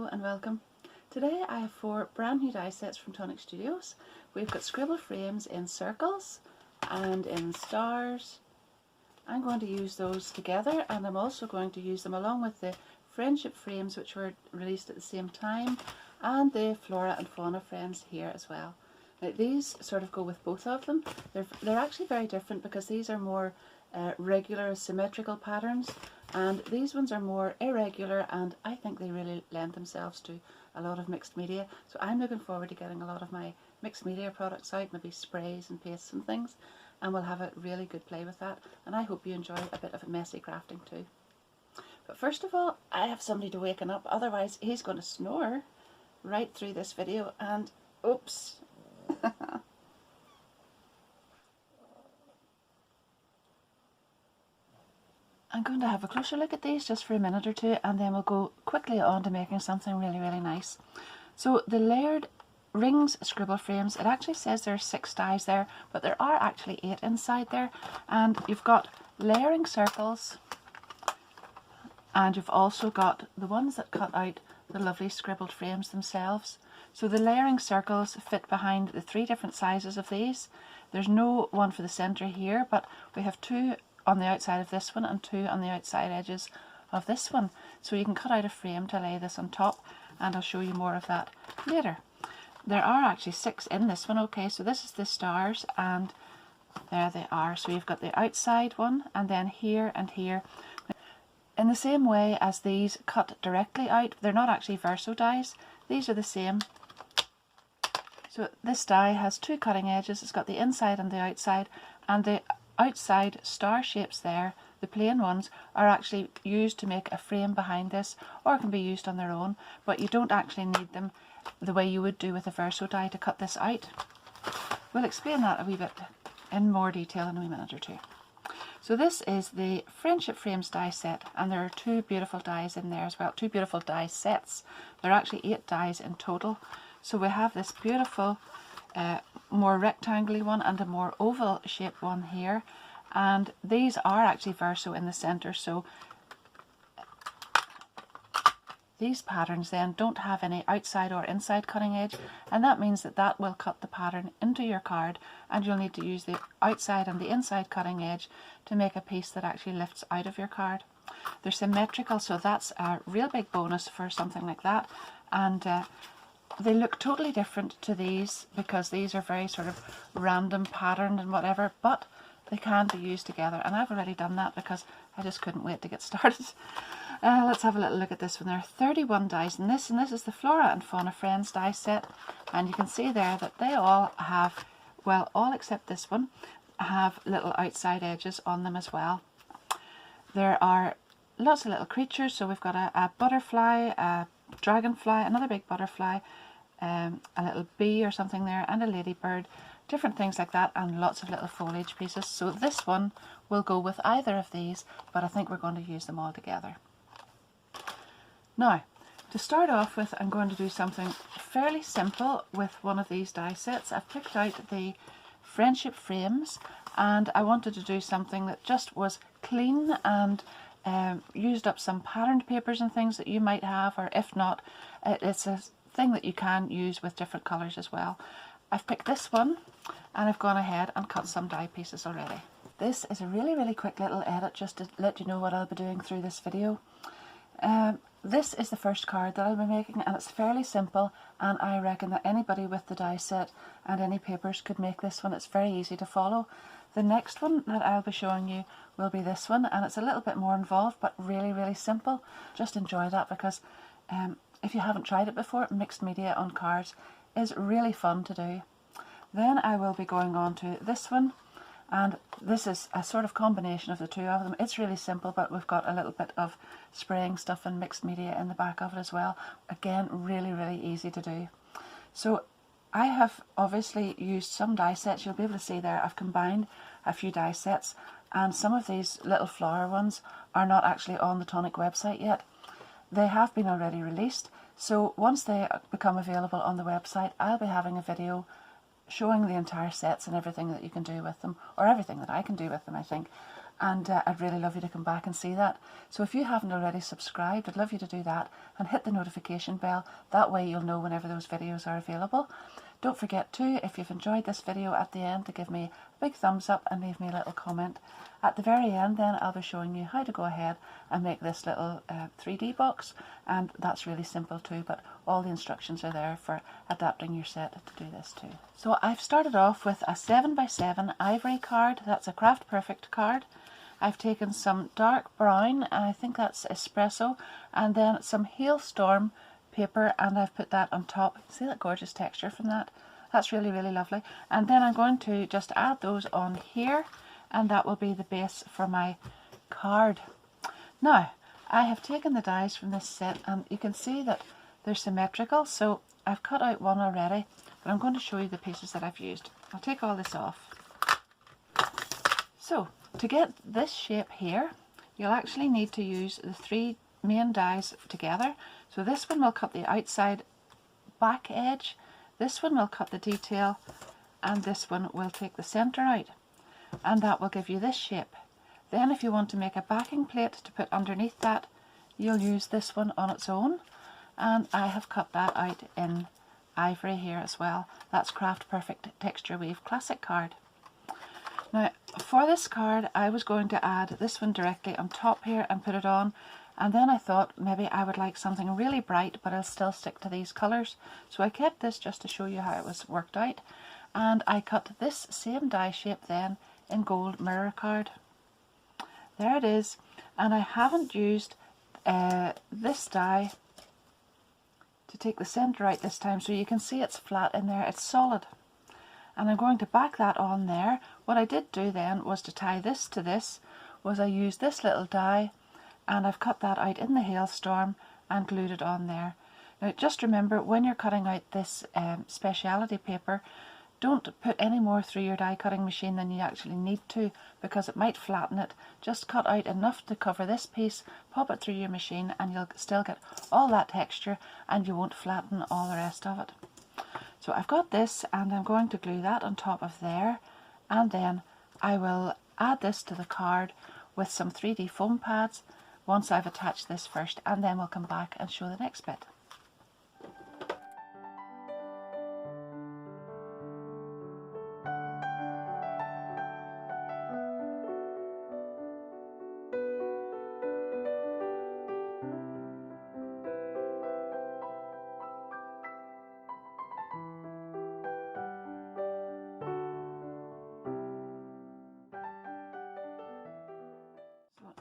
Hello and welcome. Today I have 4 brand new die sets from Tonic Studios. We've got Scribble Frames in circles and in stars. I'm going to use those together, and I'm also going to use them along with the Friendship Frames, which were released at the same time, and the Flora and Fauna frames here as well. Now, these sort of go with both of them. They're actually very different because these are more regular symmetrical patterns, and these ones are more irregular, and I think they really lend themselves to a lot of mixed media. So I'm looking forward to getting a lot of my mixed media products out, maybe sprays and pastes and things, and we'll have a really good play with that, and I hope you enjoy a bit of messy crafting too. But first of all, I have somebody to waken up, otherwise he's going to snore right through this video, and oops. I'm going to have a closer look at these just for a minute or two, and then we'll go quickly on to making something really, really nice. So the layered rings Scribble Frames, it actually says there are 6 dies there, but there are actually 8 inside there, and you've got layering circles, and you've also got the ones that cut out the lovely scribbled frames themselves. So the layering circles fit behind the 3 different sizes of these. There's no one for the centre here, but we have 2 on the outside of this one and 2 on the outside edges of this one. So you can cut out a frame to lay this on top, and I'll show you more of that later. There are actually 6 in this one. Okay, so this is the stars, and there they are. So you've got the outside one, and then here and here. In the same way as these cut directly out, they're not actually verso dies. These are the same. So this die has 2 cutting edges. It's got the inside and the outside, and the outside star shapes there, the plain ones, are actually used to make a frame behind this, or can be used on their own, but you don't actually need them the way you would do with a verso die to cut this out. We'll explain that a wee bit in more detail in a wee minute or two. So this is the Friendship Frames die set, and there are 2 beautiful dies in there as well, 2 beautiful die sets. There are actually 8 dies in total. So we have this beautiful more rectangular one and a more oval shaped one here, and these are actually verso in the centre, so these patterns then don't have any outside or inside cutting edge, and that means that that will cut the pattern into your card, and you'll need to use the outside and the inside cutting edge to make a piece that actually lifts out of your card. They're symmetrical, so that's a real big bonus for something like that, and they look totally different to these because these are very sort of random patterned and whatever, but they can be used together, and I've already done that because I just couldn't wait to get started. Let's have a little look at this one. There are 31 dies in this, and this is the Flora and Fauna Friends die set, and you can see there that they all have, well, all except this one, have little outside edges on them as well. There are lots of little creatures, so we've got a butterfly, a dragonfly, another big butterfly, a little bee or something there, and a ladybird, different things like that, and lots of little foliage pieces. So this one will go with either of these, but I think we're going to use them all together. Now, to start off with, I'm going to do something fairly simple with one of these die sets. I've picked out the Friendship Frames, and I wanted to do something that just was clean and used up some patterned papers and things that you might have, or if not, it's a thing that you can use with different colours as well. I've picked this one, and I've gone ahead and cut some die pieces already. This is a really, really quick little edit just to let you know what I'll be doing through this video. This is the first card that I'll be making, and it's fairly simple, and I reckon that anybody with the die set and any papers could make this one. It's very easy to follow. The next one that I'll be showing you will be this one, and it's a little bit more involved, but really, really simple. Just enjoy that because if you haven't tried it before, mixed media on cards is really fun to do. Then I will be going on to this one, and this is a sort of combination of the 2 of them. It's really simple, but we've got a little bit of spraying stuff and mixed media in the back of it as well. Again, really, really easy to do. So I have obviously used some die sets. You'll be able to see there I've combined a few die sets, and some of these little flower ones are not actually on the Tonic website yet. They have been already released, so once they become available on the website, I'll be having a video showing the entire sets and everything that you can do with them, or everything that I can do with them, I think. And I'd really love you to come back and see that. So if you haven't already subscribed, I'd love you to do that and hit the notification bell. That way you'll know whenever those videos are available. Don't forget too, if you've enjoyed this video at the end, to give me a big thumbs up and leave me a little comment. At the very end then, I'll be showing you how to go ahead and make this little 3D box, and that's really simple too, but all the instructions are there for adapting your set to do this too. So I've started off with a 7x7 ivory card. That's a Craft Perfect card. I've taken some dark brown, and I think that's espresso, and then some hailstorm paper, and I've put that on top. See that gorgeous texture from that? That's really, really lovely. And then I'm going to just add those on here, and that will be the base for my card. Now, I have taken the dies from this set, and you can see that they're symmetrical, so I've cut out one already, but I'm going to show you the pieces that I've used. I'll take all this off. So, to get this shape here, you'll actually need to use the 3 main dies together. So this one will cut the outside back edge, this one will cut the detail, and this one will take the centre out. And that will give you this shape. Then if you want to make a backing plate to put underneath that, you'll use this one on its own. And I have cut that out in ivory here as well. That's Craft Perfect Texture Weave Classic card. Now, for this card, I was going to add this one directly on top here and put it on, and then I thought maybe I would like something really bright, but I'll still stick to these colours. So I kept this just to show you how it was worked out, and I cut this same die shape then in gold mirror card. There it is, and I haven't used this die to take the centre out this time, so you can see it's flat in there, it's solid. And I'm going to back that on there. What I did do then was to tie this to this, was I used this little die, and I've cut that out in the hailstorm and glued it on there. Now just remember, when you're cutting out this speciality paper, don't put any more through your die cutting machine than you actually need to, because it might flatten it. Just cut out enough to cover this piece, pop it through your machine, and you'll still get all that texture, and you won't flatten all the rest of it. So I've got this, and I'm going to glue that on top of there, and then I will add this to the card with some 3D foam pads once I've attached this first, and then we'll come back and show the next bit.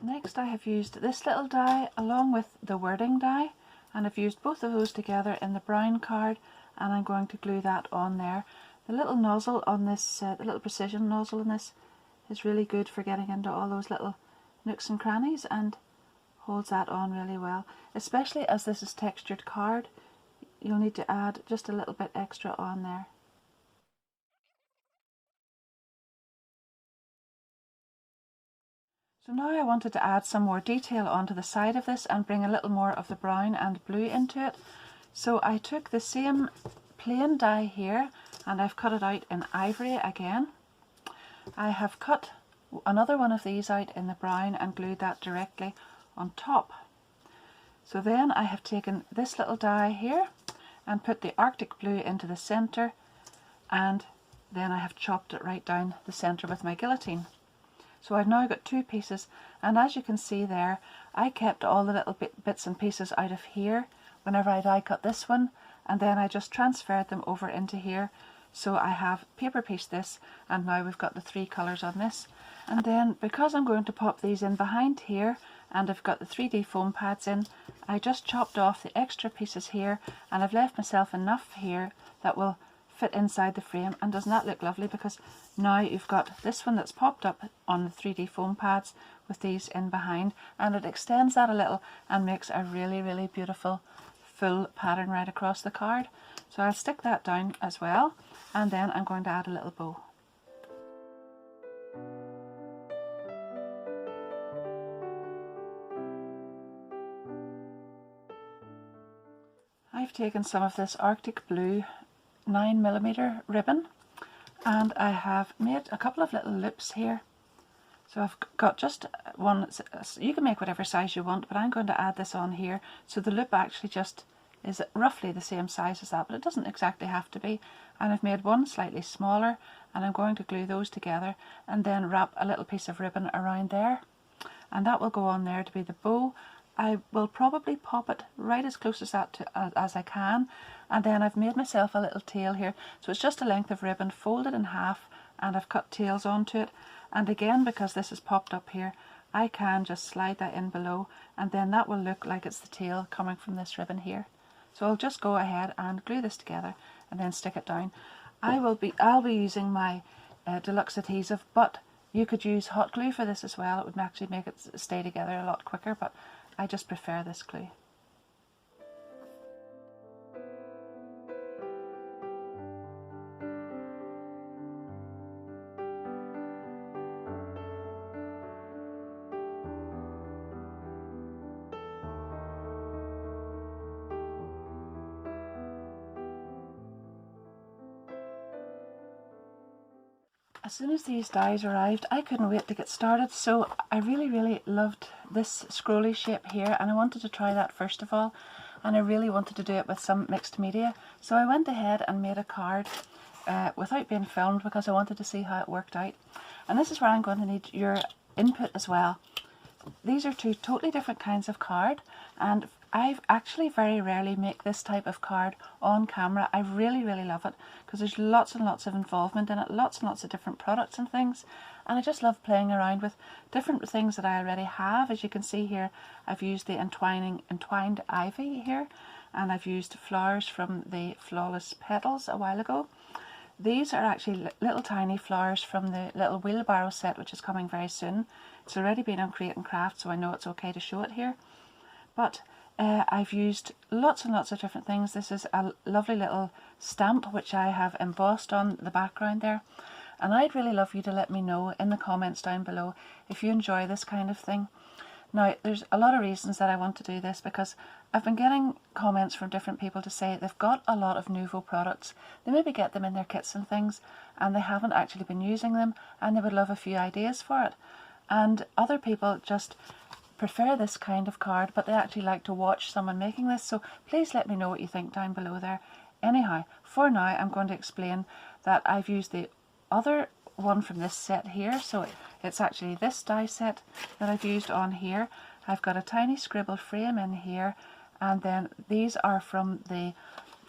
Next, I have used this little die along with the wording die, and I've used both of those together in the brown card, and I'm going to glue that on there. The little nozzle on this, the little precision nozzle in this, is really good for getting into all those little nooks and crannies, and holds that on really well. Especially as this is textured card, you'll need to add just a little bit extra on there. So now I wanted to add some more detail onto the side of this and bring a little more of the brown and blue into it. So I took the same plain die here, and I've cut it out in ivory again. I have cut another one of these out in the brown and glued that directly on top. So then I have taken this little die here and put the Arctic blue into the centre, and then I have chopped it right down the centre with my guillotine. So I've now got 2 pieces, and as you can see there, I kept all the little bits and pieces out of here whenever I die cut this one, and then I just transferred them over into here. So I have paper pieced this, and now we've got the 3 colours on this. And then, because I'm going to pop these in behind here, and I've got the 3D foam pads in, I just chopped off the extra pieces here, and I've left myself enough here that will fit inside the frame. And doesn't that look lovely? Because now you've got this one that's popped up on the 3D foam pads with these in behind, and it extends that a little and makes a really, really beautiful full pattern right across the card. So I'll stick that down as well, and then I'm going to add a little bow. I've taken some of this Arctic blue 9mm ribbon, And I have made a couple of little loops here. So I've got just one. You can make whatever size you want, but I'm going to add this on here. So the loop actually just is roughly the same size as that, but it doesn't exactly have to be. And I've made one slightly smaller, and I'm going to glue those together and then wrap a little piece of ribbon around there. And that will go on there to be the bow. I will probably pop it right as close as that as I can. And then I've made myself a little tail here. So it's just a length of ribbon folded in half, and I've cut tails onto it. And again, because this is popped up here, I can just slide that in below, and then that will look like it's the tail coming from this ribbon here. So I'll just go ahead and glue this together and then stick it down. I'll be using my deluxe adhesive, but you could use hot glue for this as well. It would actually make it stay together a lot quicker, but I just prefer this glue. As soon as these dies arrived, I couldn't wait to get started, so I really loved this scrolly shape here, and I wanted to try that first of all, and I really wanted to do it with some mixed media. So I went ahead and made a card without being filmed because I wanted to see how it worked out. And this is where I'm going to need your input as well. These are two totally different kinds of card, and I actually very rarely make this type of card on camera. I really love it because there's lots and lots of involvement in it, lots and lots of different products and things, and I just love playing around with different things that I already have. As you can see here, I've used the entwined ivy here, and I've used flowers from the Flawless Petals a while ago. These are actually little tiny flowers from the little wheelbarrow set, which is coming very soon. It's already been on Create and Craft, so I know it's okay to show it here. But I've used lots and lots of different things. This is a lovely little stamp which I have embossed on the background there. And I'd really love you to let me know in the comments down below if you enjoy this kind of thing. Now, there's a lot of reasons that I want to do this, because I've been getting comments from different people to say they've got a lot of Nuvo products. They maybe get them in their kits and things, and they haven't actually been using them, and they would love a few ideas for it. And other people just prefer this kind of card, but they actually like to watch someone making this, so please let me know what you think down below there. Anyhow, for now I'm going to explain that I've used the other one from this set here, so it's actually this die set that I've used on here. I've got a tiny scribble frame in here, and then these are from the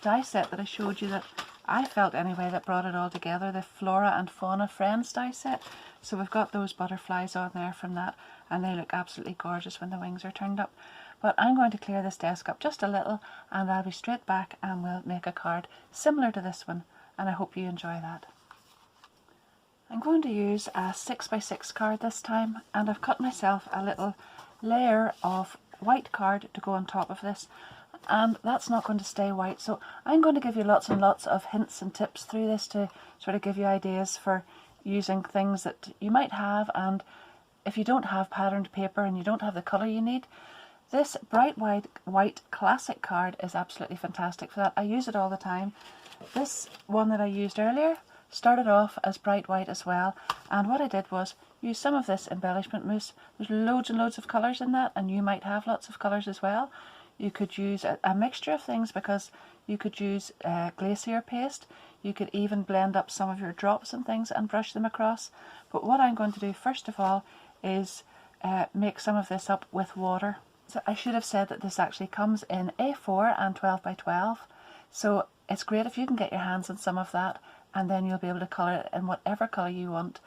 die set that I showed you, that I felt anyway that brought it all together, the Flora and Fauna Friends die set. So we've got those butterflies on there from that, and they look absolutely gorgeous when the wings are turned up. But I'm going to clear this desk up just a little, and I'll be straight back and we'll make a card similar to this one, and I hope you enjoy that. I'm going to use a 6x6 card this time, and I've cut myself a little layer of white card to go on top of this, and that's not going to stay white, so I'm going to give you lots and lots of hints and tips through this to sort of give you ideas for using things that you might have. And if you don't have patterned paper and you don't have the colour you need, this bright white classic card is absolutely fantastic for that. I use it all the time. This one that I used earlier started off as bright white as well, and what I did was use some of this embellishment mousse. There's loads and loads of colours in that, and you might have lots of colours as well. You could use a mixture of things, because you could use glacier paste. You could even blend up some of your drops and things and brush them across. But what I'm going to do first of all is make some of this up with water. So I should have said that this actually comes in A4 and 12 by 12. So it's great if you can get your hands on some of that, and then you'll be able to colour it in whatever colour you want,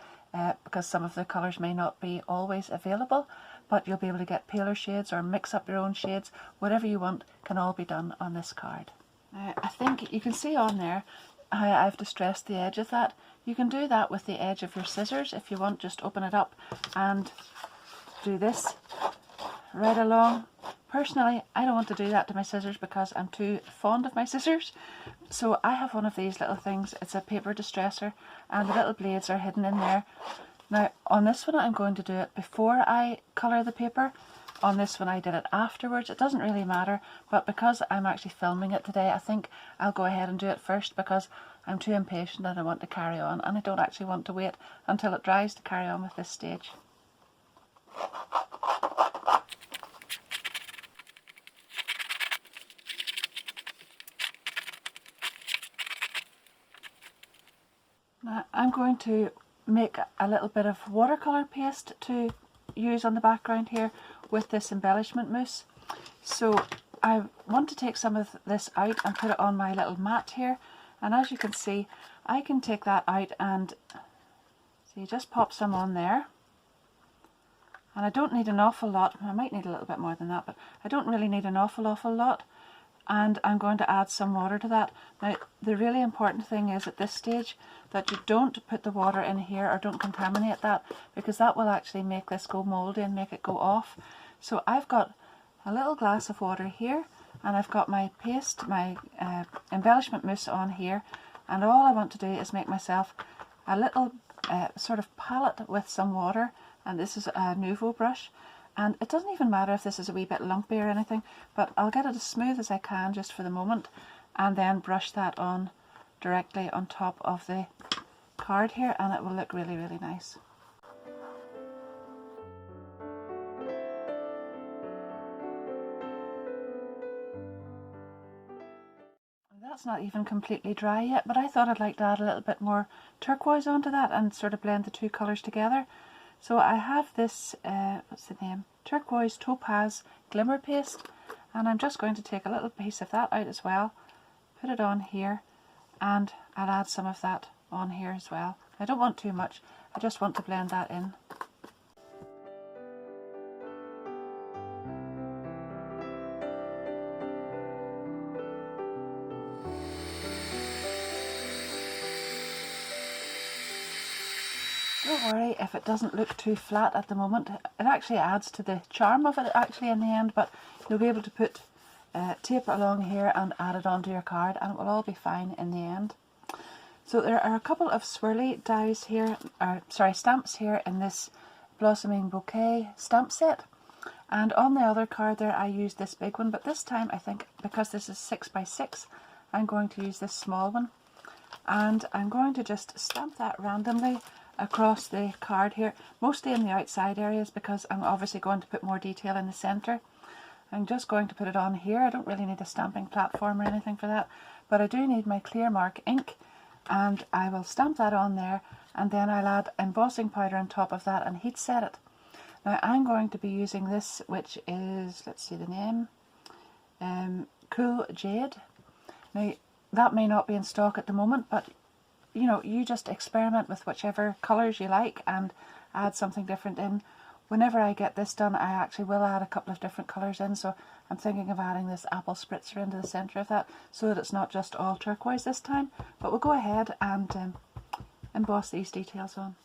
because some of the colours may not be always available, but you'll be able to get paler shades or mix up your own shades. Whatever you want can all be done on this card. I think you can see on there how I've distressed the edge of that. You can do that with the edge of your scissors if you want. Just open it up and do this right along. Personally, I don't want to do that to my scissors because I'm too fond of my scissors. So I have one of these little things. It's a paper distresser, and the little blades are hidden in there. Now on this one I'm going to do it before I colour the paper. On this one I did it afterwards. It doesn't really matter, but because I'm actually filming it today, I think I'll go ahead and do it first, because I'm too impatient and I want to carry on, and I don't actually want to wait until it dries to carry on with this stage. Now I'm going to make a little bit of watercolour paste to use on the background here with this embellishment mousse. So I want to take some of this out and put it on my little mat here, and as you can see I can take that out and see, just pop some on there, and I don't need an awful lot. I might need a little bit more than that, but I don't really need an awful lot, and I'm going to add some water to that. Now the really important thing is at this stage that you don't put the water in here or don't contaminate that, because that will actually make this go mouldy and make it go off. So I've got a little glass of water here, and I've got my paste, my embellishment mousse on here, and all I want to do is make myself a little sort of palette with some water, and this is a Nuvo brush, and it doesn't even matter if this is a wee bit lumpy or anything, but I'll get it as smooth as I can just for the moment, and then brush that on directly on top of the card here, and it will look really, really nice. That's not even completely dry yet, but I thought I'd like to add a little bit more turquoise onto that and sort of blend the two colours together. So I have this, what's the name? Turquoise Topaz Glimmer Paste, and I'm just going to take a little piece of that out as well, put it on here, and I'll add some of that on here as well. I don't want too much, I just want to blend that in. Don't worry if it doesn't look too flat at the moment. It actually adds to the charm of it actually in the end, but you'll be able to put tape along here and add it onto your card, and it will all be fine in the end. So there are a couple of swirly dies here, stamps here in this Blossoming Bouquet stamp set, and on the other card there I used this big one, but this time I think because this is 6x6 I'm going to use this small one, and I'm going to just stamp that randomly across the card here, mostly in the outside areas because I'm obviously going to put more detail in the centre. I'm just going to put it on here. I don't really need a stamping platform or anything for that, but I do need my clear mark ink, and I will stamp that on there, and then I'll add embossing powder on top of that and heat set it. Now I'm going to be using this, which is, let's see the name, Cool Jade. Now that may not be in stock at the moment, but you know, you just experiment with whichever colours you like and add something different in. Whenever I get this done, I actually will add a couple of different colours in, so I'm thinking of adding this apple spritzer into the centre of that so that it's not just all turquoise this time. But we'll go ahead and emboss these details on.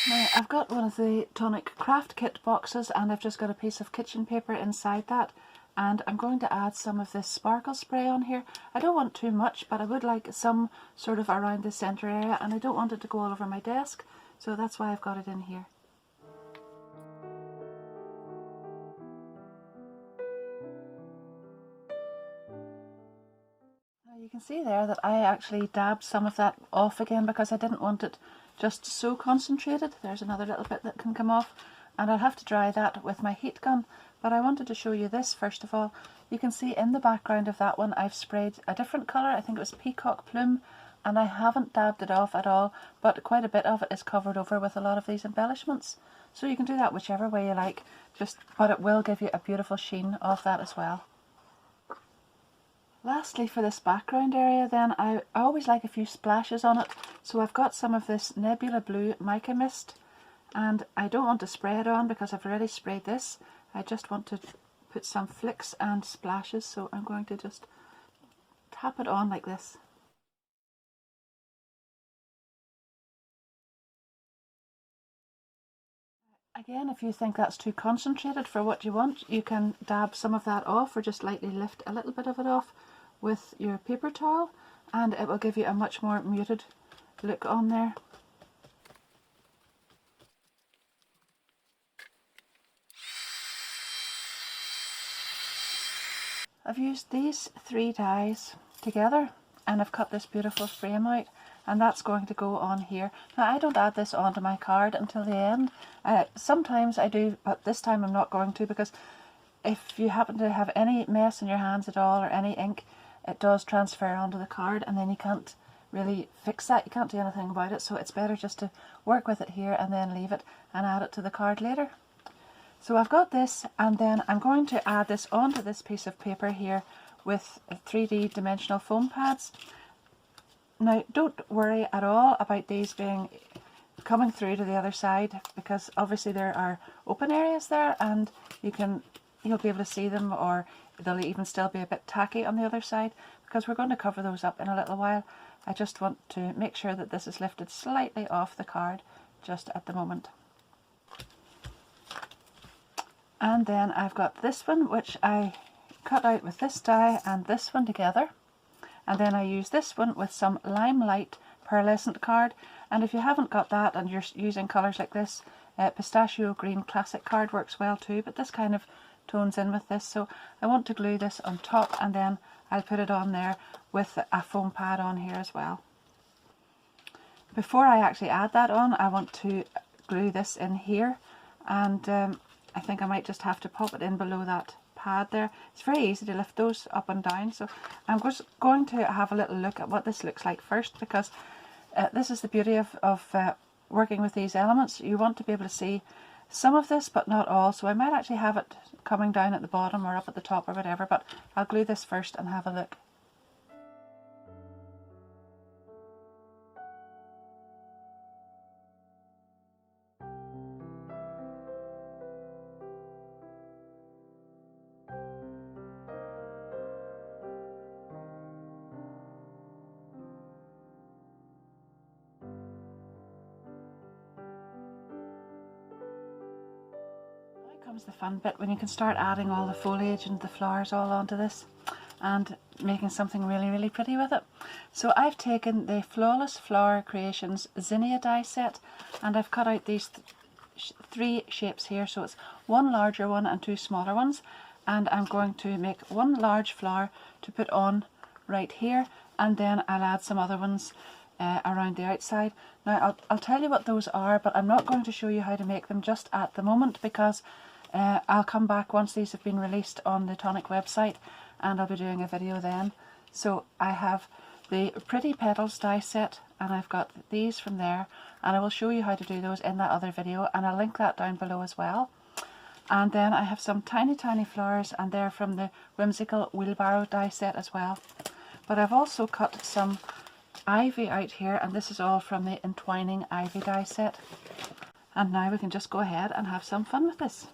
Now I've got one of the Tonic craft kit boxes, and I've just got a piece of kitchen paper inside that, and I'm going to add some of this sparkle spray on here. I don't want too much, but I would like some sort of around the centre area, and I don't want it to go all over my desk, so that's why I've got it in here. Now you can see there that I actually dabbed some of that off again because I didn't want it just so concentrated. There's another little bit that can come off, and I'll have to dry that with my heat gun, but I wanted to show you this first of all. You can see in the background of that one I've sprayed a different colour, I think it was Peacock Plume, and I haven't dabbed it off at all, but quite a bit of it is covered over with a lot of these embellishments. So you can do that whichever way you like, but it will give you a beautiful sheen of that as well. Lastly, for this background area then, I always like a few splashes on it, so I've got some of this Nebula Blue Mica Mist, and I don't want to spray it on because I've already sprayed this. I just want to put some flicks and splashes, so I'm going to just tap it on like this. Again, if you think that's too concentrated for what you want, you can dab some of that off or just lightly lift a little bit of it off with your paper towel, and it will give you a much more muted look on there. I've used these 3 dies together and I've cut this beautiful frame out, and that's going to go on here. Now I don't add this onto my card until the end. Sometimes I do, but this time I'm not going to, because if you happen to have any mess in your hands at all or any ink, it does transfer onto the card and then you can't really fix that. You can't do anything about it, so it's better just to work with it here and then leave it and add it to the card later. So I've got this, and then I'm going to add this onto this piece of paper here with 3D dimensional foam pads. Now don't worry at all about these coming through to the other side, because obviously there are open areas there and you'll be able to see them, or they'll even still be a bit tacky on the other side, because we're going to cover those up in a little while. I just want to make sure that this is lifted slightly off the card just at the moment. And then I've got this one, which I cut out with this die and this one together. And then I use this one with some Limelight pearlescent card. And if you haven't got that and you're using colours like this, pistachio green classic card works well too, but this kind of tones in with this. So I want to glue this on top, and then I'll put it on there with a foam pad on here as well. Before I actually add that on, I want to glue this in here, and I think I might just have to pop it in below that pad there. It's very easy to lift those up and down, so I'm just going to have a little look at what this looks like first, because this is the beauty of working with these elements. You want to be able to see some of this but not all, so I might actually have it coming down at the bottom or up at the top or whatever, but I'll glue this first and have a look. Comes the fun bit, when you can start adding all the foliage and the flowers all onto this and making something really pretty with it. So I've taken the Flawless Flower Creations Zinnia die set, and I've cut out these 3 shapes here, so it's 1 larger one and 2 smaller ones, and I'm going to make 1 large flower to put on right here, and then I'll add some other ones around the outside. Now I'll tell you what those are, but I'm not going to show you how to make them just at the moment, because I'll come back once these have been released on the Tonic website, and I'll be doing a video then. So I have the Pretty Petals die set, and I've got these from there, and I will show you how to do those in that other video, and I'll link that down below as well. And then I have some tiny flowers, and they're from the Whimsical Wheelbarrow die set as well. But I've also cut some ivy out here, and this is all from the Entwining Ivy die set. And now we can just go ahead and have some fun with this.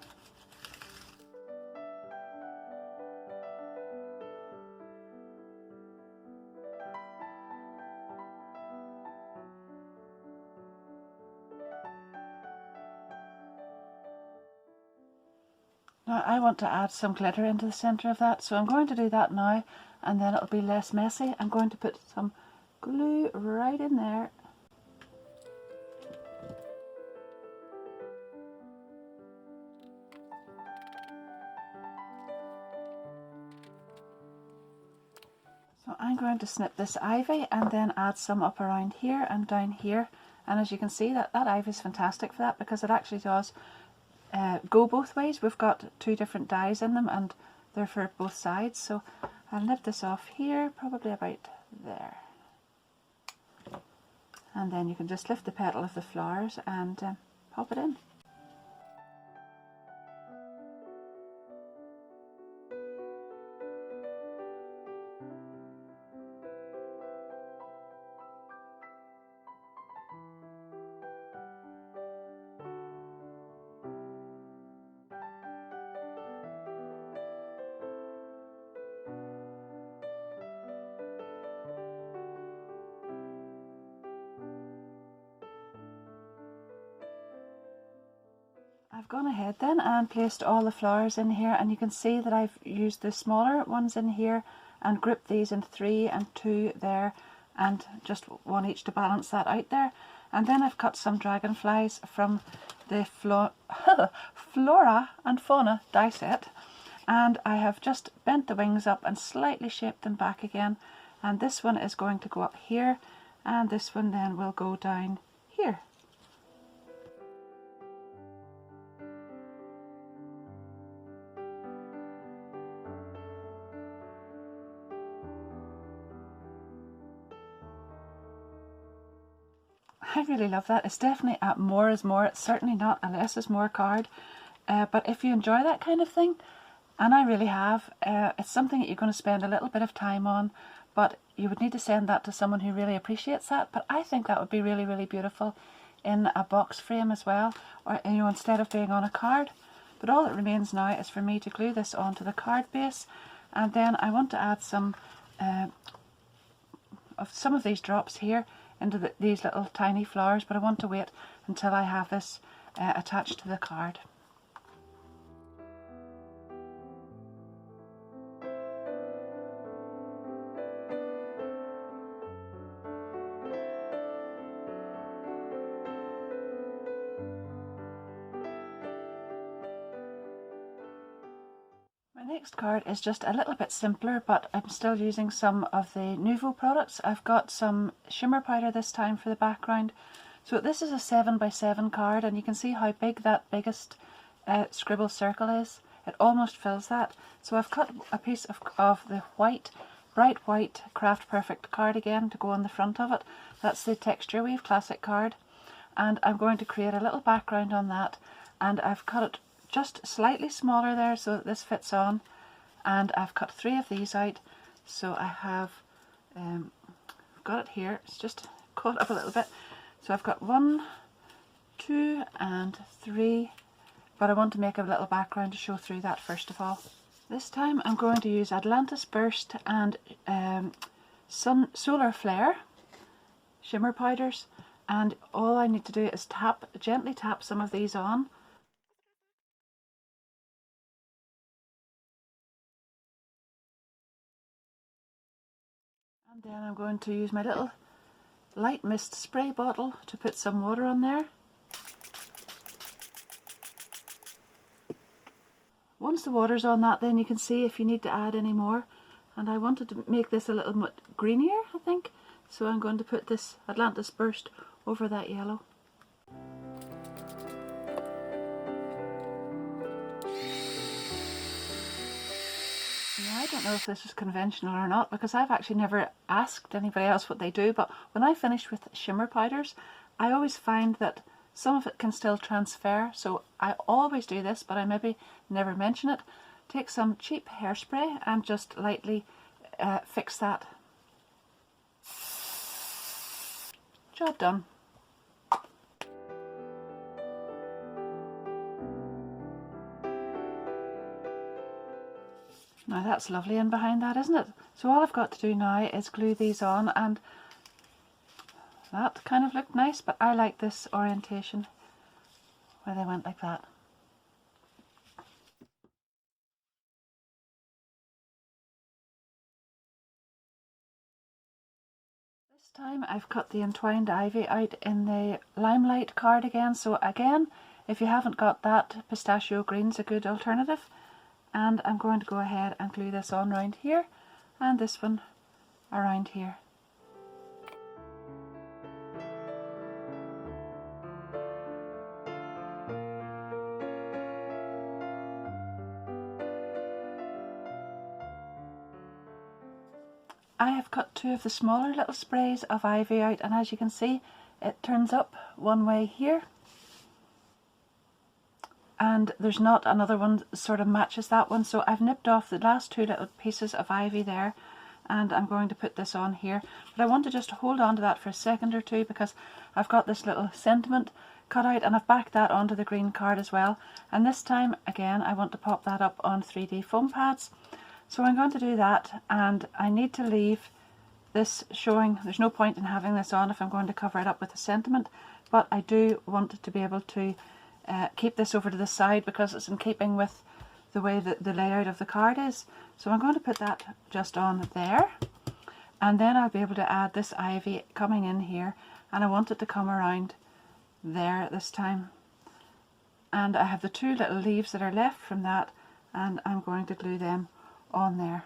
Now I want to add some glitter into the centre of that, so I'm going to do that now, and then it'll be less messy. I'm going to put some glue right in there. So I'm going to snip this ivy and then add some up around here and down here, and as you can see, that ivy is fantastic for that, because it actually does go both ways. We've got 2 different dyes in them and they're for both sides, so I'll nip this off here, probably about there. And then you can just lift the petal of the flowers and pop it in. I've gone ahead then and placed all the flowers in here, and you can see that I've used the smaller ones in here and grouped these in 3 and 2 there, and just one each to balance that out there. And then I've cut some dragonflies from the Flora and Fauna die set, and I have just bent the wings up and slightly shaped them back again, and this one is going to go up here, and this one then will go down here. I really love that. It's definitely a more is more. It's certainly not a less is more card. But if you enjoy that kind of thing, and I really have, it's something that you're going to spend a little bit of time on, but you would need to send that to someone who really appreciates that. But I think that would be really, really beautiful in a box frame as well, or instead of being on a card. But all that remains now is for me to glue this onto the card base, and then I want to add some of these drops here into these little tiny flowers, but I want to wait until I have this attached to the card. My next card is just a little bit simpler, but I'm still using some of the Nuvo products. I've got some shimmer powder this time for the background. So this is a 7x7 card, and you can see how big that biggest scribble circle is. It almost fills that. So I've cut a piece of the white, bright white Craft Perfect card again to go on the front of it. That's the Texture Weave Classic card. And I'm going to create a little background on that, and I've cut it just slightly smaller there so that this fits on, and I've cut 3 of these out. So I have got it here. It's just caught up a little bit. So I've got 1, 2 and 3, but I want to make a little background to show through that first of all. This time I'm going to use Atlantis Burst and Solar Flare shimmer powders, and all I need to do is gently tap some of these on. And then I'm going to use my little light mist spray bottle to put some water on there. Once the water's on that, then you can see if you need to add any more. And I wanted to make this a little bit greenier, I think. So I'm going to put this Atlantis Burst over that yellow. I don't know if this is conventional or not, because I've actually never asked anybody else what they do, but when I finish with shimmer powders, I always find that some of it can still transfer, so I always do this, but I maybe never mention it. Take some cheap hairspray and just lightly fix that. Job done. Now that's lovely in behind that, isn't it? So all I've got to do now is glue these on, and that kind of looked nice, but I like this orientation where they went like that. This time I've cut the entwined ivy out in the Limelight card again, so again, if you haven't got that, pistachio green's a good alternative. And I'm going to go ahead and glue this on around here, and this one around here. I have cut 2 of the smaller little sprays of ivy out, and as you can see, it turns up one way here, and there's not another one that sort of matches that one, so I've nipped off the last 2 little pieces of ivy there, and I'm going to put this on here. But I want to just hold on to that for a second or two, because I've got this little sentiment cut out, and I've backed that onto the green card as well. And this time again I want to pop that up on 3D foam pads. So I'm going to do that, and I need to leave this showing. There's no point in having this on if I'm going to cover it up with a sentiment, but I do want to be able to keep this over to the side because it's in keeping with the way that the layout of the card is. So I'm going to put that just on there, and then I'll be able to add this ivy coming in here, and I want it to come around there this time. And I have the two little leaves that are left from that, and I'm going to glue them on there.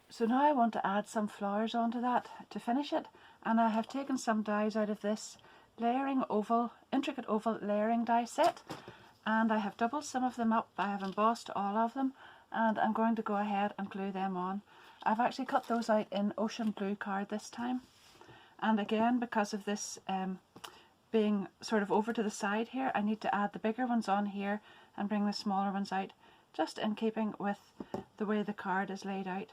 So now I want to add some flowers onto that to finish it, and I have taken some dies out of this intricate oval layering die set, and I have doubled some of them up. I have embossed all of them, and I'm going to go ahead and glue them on. I've actually cut those out in ocean blue card this time, and again, because of this being sort of over to the side here, I need to add the bigger ones on here and bring the smaller ones out, just in keeping with the way the card is laid out.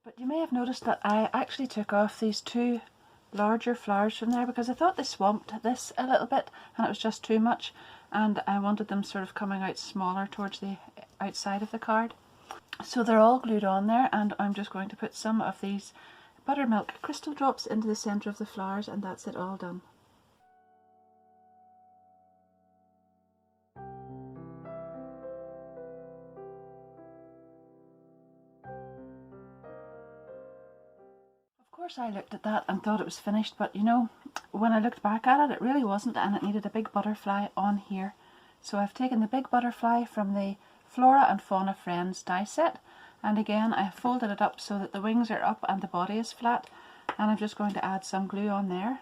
But you may have noticed that I actually took off these two larger flowers from there because I thought they swamped this a little bit and it was just too much, and I wanted them sort of coming out smaller towards the outside of the card. So they're all glued on there, and I'm just going to put some of these buttermilk crystal drops into the centre of the flowers, and that's it all done. Of course I looked at that and thought it was finished, but you know, when I looked back at it, it really wasn't, and it needed a big butterfly on here. So I've taken the big butterfly from the Flora and Fauna Friends die set, and again I have folded it up so that the wings are up and the body is flat, and I'm just going to add some glue on there,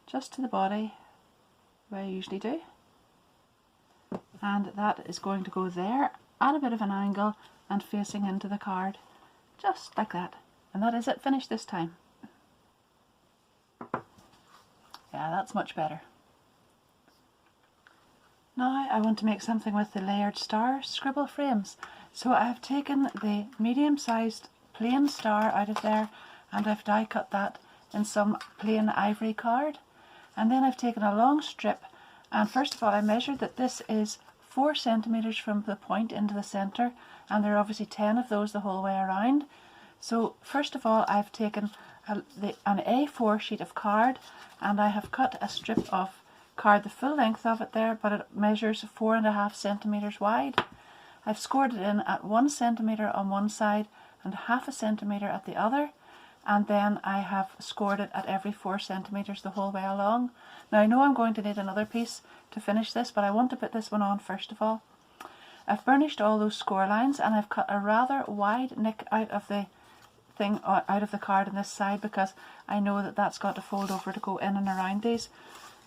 just to the body, where I usually do. And that is going to go there at a bit of an angle and facing into the card, just like that. And that is it, finished this time. Yeah, that's much better. Now I want to make something with the layered star Scribble Frames. So I have taken the medium-sized plain star out of there, and I've die cut that in some plain ivory card. And then I've taken a long strip, and first of all I measured that this is 4 centimeters from the point into the center, and there are obviously 10 of those the whole way around. So first of all I've taken an A4 sheet of card, and I have cut a strip of card the full length of it there, but it measures 4.5 centimeters wide. I've scored it in at 1 centimeter on one side and 0.5 centimeter at the other, and then I have scored it at every 4 centimeters the whole way along. Now I know I'm going to need another piece to finish this, but I want to put this one on first of all. I've burnished all those score lines, and I've cut a rather wide nick out of the card on this side because I know that that's got to fold over to go in and around these.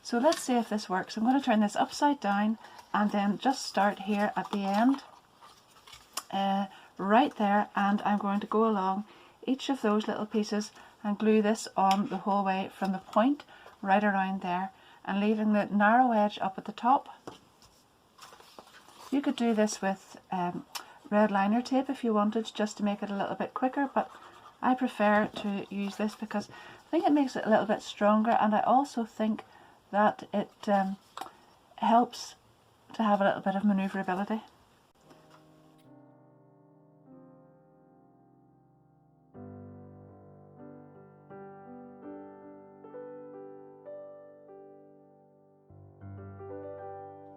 So let's see if this works. I'm going to turn this upside down and then just start here at the end, right there, and I'm going to go along each of those little pieces and glue this on the whole way from the point right around there, and leaving the narrow edge up at the top. You could do this with red liner tape if you wanted, just to make it a little bit quicker, but I prefer to use this because I think it makes it a little bit stronger, and I also think that it helps to have a little bit of manoeuvrability.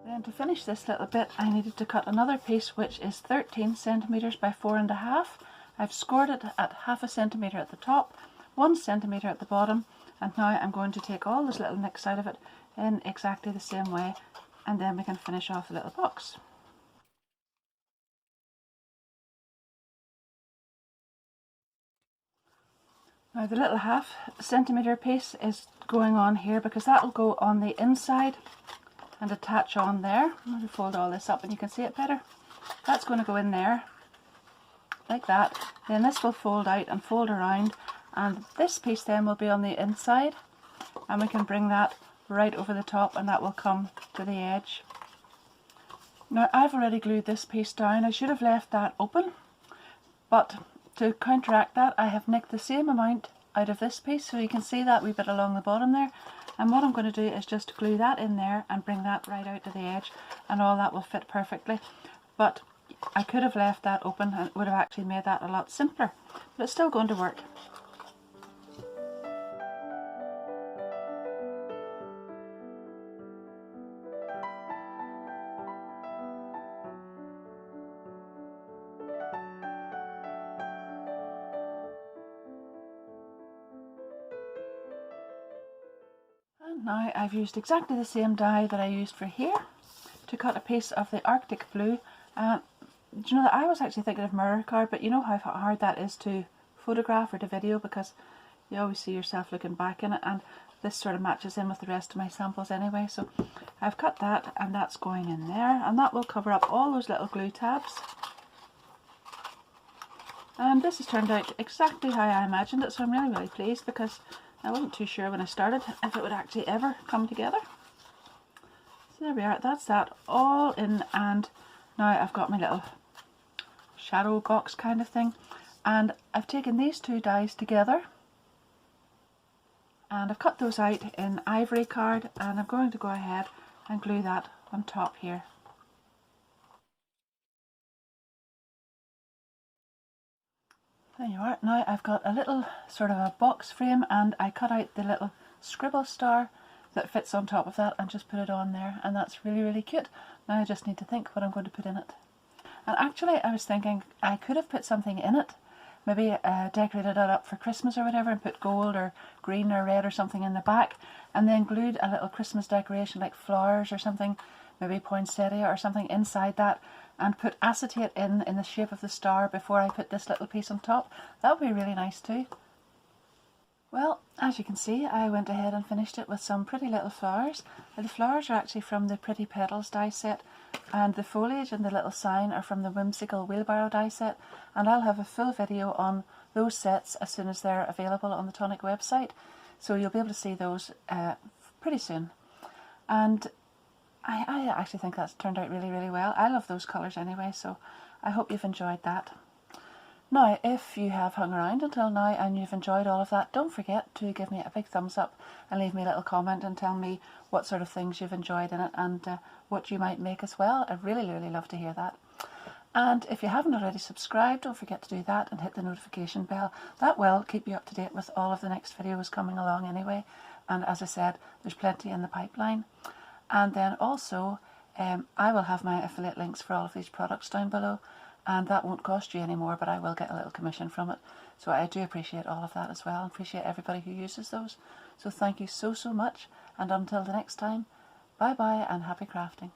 Then to finish this little bit I needed to cut another piece which is 13 centimeters by 4.5. I've scored it at 0.5 centimeter at the top, 1 centimeter at the bottom, and now I'm going to take all those little nicks out of it in exactly the same way, and then we can finish off the little box. Now the little 0.5 centimeter piece is going on here because that will go on the inside and attach on there. I'm going to fold all this up and you can see it better. That's going to go in there like that. Then this will fold out and fold around, and this piece then will be on the inside, and we can bring that right over the top and that will come to the edge. Now I've already glued this piece down. I should have left that open, but to counteract that I have nicked the same amount out of this piece, so you can see that wee bit along the bottom there. And what I'm going to do is just glue that in there and bring that right out to the edge, and all that will fit perfectly. But I could have left that open and it would have actually made that a lot simpler, but it's still going to work. And now I've used exactly the same die that I used for here to cut a piece of the Arctic blue. Do you know that I was actually thinking of mirror card, but you know how hard that is to photograph or to video, because you always see yourself looking back in it, and this sort of matches in with the rest of my samples anyway. So I've cut that, and that's going in there, and that will cover up all those little glue tabs. And this has turned out exactly how I imagined it, so I'm really pleased, because I wasn't too sure when I started if it would actually ever come together. So there we are, that's that all in, and now I've got my little shadow box kind of thing, and I've taken these two dies together and I've cut those out in ivory card, and I'm going to go ahead and glue that on top here. There you are. Now I've got a little sort of a box frame, and I cut out the little scribble star that fits on top of that and just put it on there, and that's really cute. Now I just need to think what I'm going to put in it. And actually I was thinking I could have put something in it, maybe decorated it up for Christmas or whatever, and put gold or green or red or something in the back, and then glued a little Christmas decoration like flowers or something, maybe poinsettia or something inside that, and put acetate in the shape of the star before I put this little piece on top. That would be really nice too. Well, as you can see, I went ahead and finished it with some pretty little flowers. The flowers are actually from the Pretty Petals die set, and the foliage and the little sign are from the Whimsical Wheelbarrow die set, and I'll have a full video on those sets as soon as they're available on the Tonic website, so you'll be able to see those pretty soon. And I actually think that's turned out really well. I love those colours anyway, so I hope you've enjoyed that. Now, if you have hung around until now and you've enjoyed all of that, don't forget to give me a big thumbs up and leave me a little comment and tell me what sort of things you've enjoyed in it, and what you might make as well. I'd really love to hear that. And if you haven't already subscribed, don't forget to do that and hit the notification bell. That will keep you up to date with all of the next videos coming along anyway. And as I said, there's plenty in the pipeline. And then also, I will have my affiliate links for all of these products down below, and that won't cost you any more, but I will get a little commission from it. So I do appreciate all of that as well, and appreciate everybody who uses those. So thank you so much, and until the next time, bye bye and happy crafting.